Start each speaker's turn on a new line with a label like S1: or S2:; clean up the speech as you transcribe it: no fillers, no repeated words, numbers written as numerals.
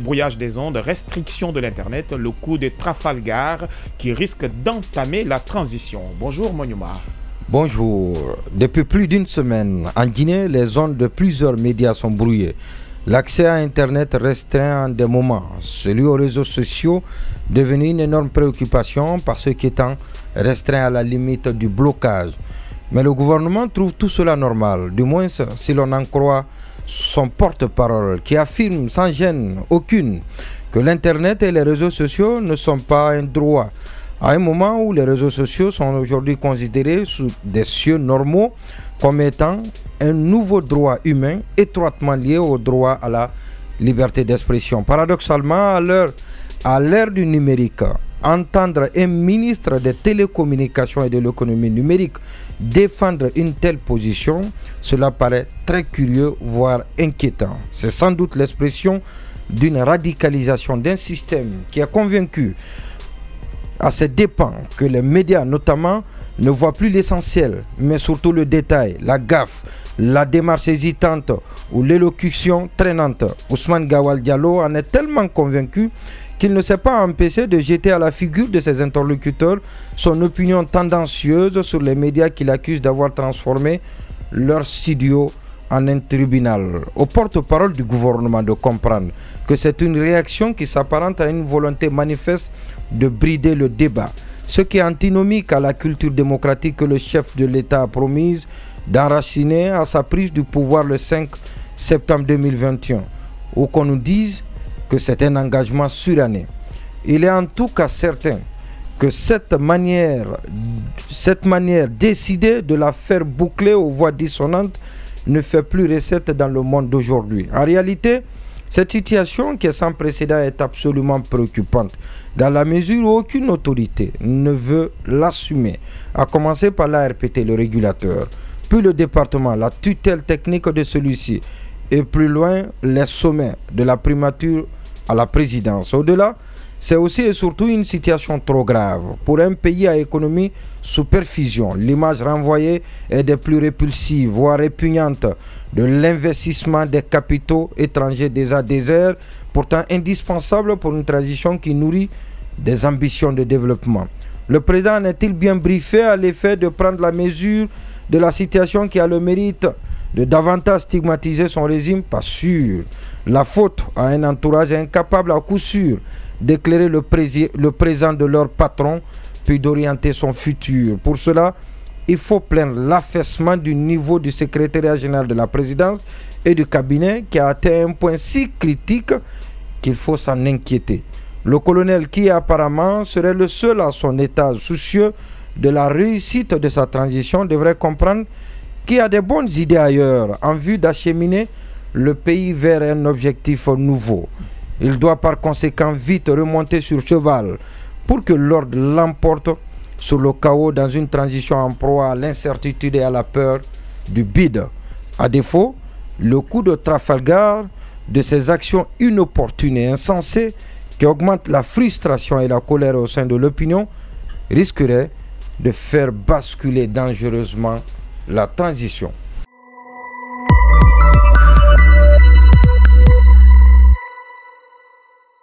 S1: brouillage des ondes, restriction de l'Internet, le coup de Trafalgar qui risque d'entamer la transition. Bonjour Monyouma.
S2: Bonjour. Depuis plus d'une semaine, en Guinée, les ondes de plusieurs médias sont brouillées. L'accès à Internet restreint en des moments. Celui aux réseaux sociaux devenu une énorme préoccupation par ceux qui étant restreints à la limite du blocage. Mais le gouvernement trouve tout cela normal, du moins si l'on en croit son porte-parole qui affirme sans gêne aucune que l'Internet et les réseaux sociaux ne sont pas un droit. À un moment où les réseaux sociaux sont aujourd'hui considérés sous des cieux normaux comme étant un nouveau droit humain étroitement lié au droit à la liberté d'expression. Paradoxalement, à l'ère du numérique, entendre un ministre des télécommunications et de l'économie numérique défendre une telle position, cela paraît très curieux, voire inquiétant. C'est sans doute l'expression d'une radicalisation d'un système qui a convaincu à ses dépens que les médias notamment ne voient plus l'essentiel, mais surtout le détail, la gaffe, la démarche hésitante ou l'élocution traînante. Ousmane Gawal Diallo en est tellement convaincu qu'il ne s'est pas empêché de jeter à la figure de ses interlocuteurs son opinion tendancieuse sur les médias qu'il accuse d'avoir transformé leur studio en un tribunal. Au porte-parole du gouvernement de comprendre que c'est une réaction qui s'apparente à une volonté manifeste de brider le débat, ce qui est antinomique à la culture démocratique que le chef de l'État a promise d'enraciner à sa prise du pouvoir le 5 septembre 2021, ou qu'on nous dise que c'est un engagement suranné. Il est en tout cas certain que cette manière décidée de la faire boucler aux voix dissonantes ne fait plus recette dans le monde d'aujourd'hui. En réalité, cette situation qui est sans précédent est absolument préoccupante dans la mesure où aucune autorité ne veut l'assumer, à commencer par l'ARPT, le régulateur, puis le département, la tutelle technique de celui-ci, et plus loin, les sommets de la primature à la présidence. Au-delà, c'est aussi et surtout une situation trop grave pour un pays à économie sous perfusion. L'image renvoyée est des plus répulsives, voire répugnantes, de l'investissement des capitaux étrangers déjà déserts, pourtant indispensables pour une transition qui nourrit des ambitions de développement. Le président est-il bien briefé à l'effet de prendre la mesure de la situation qui a le mérite de davantage stigmatiser son régime? Pas sûr. La faute à un entourage incapable à coup sûr d'éclairer le présent de leur patron, puis d'orienter son futur. Pour cela, il faut plaindre l'affaissement du niveau du secrétariat général de la présidence et du cabinet qui a atteint un point si critique qu'il faut s'en inquiéter. Le colonel qui apparemment serait le seul à son état soucieux de la réussite de sa transition devrait comprendre qu'il y a de bonnes idées ailleurs en vue d'acheminer le pays vers un objectif nouveau. Il doit par conséquent vite remonter sur cheval pour que l'ordre l'emporte sur le chaos dans une transition en proie à l'incertitude et à la peur du bide. À défaut, le coup de Trafalgar de ces actions inopportunes et insensées qui augmentent la frustration et la colère au sein de l'opinion risquerait de faire basculer dangereusement la transition.